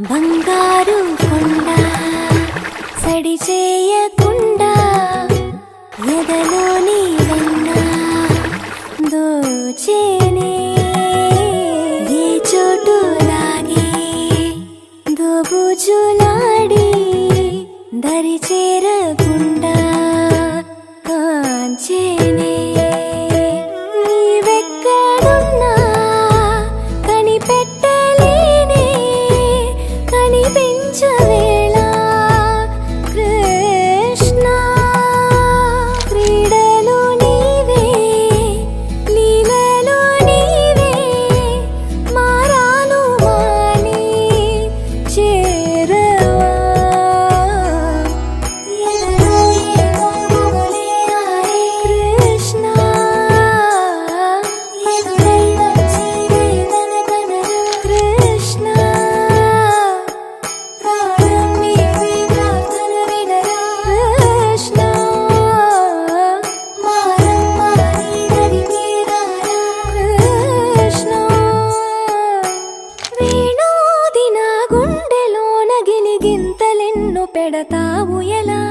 బంగారు కొండ సడి చేయకుండా ఎదలోని వెన్న దోచేనే ఏ చోటు లాగే దోబుజులాడి దరి చేరకుండా కాంచేనే నీవెక్కడున్నా కనిపెట్టలేనే కనిపించవేళ కృష్ణ క్రీడలు నీవే లీలలు నీవే మారాను మాని చేరవా కృష్ణ కృష్ణ వేణోది నా గుండెలోన గిలిగింతలెన్ను పెడతావు ఎలా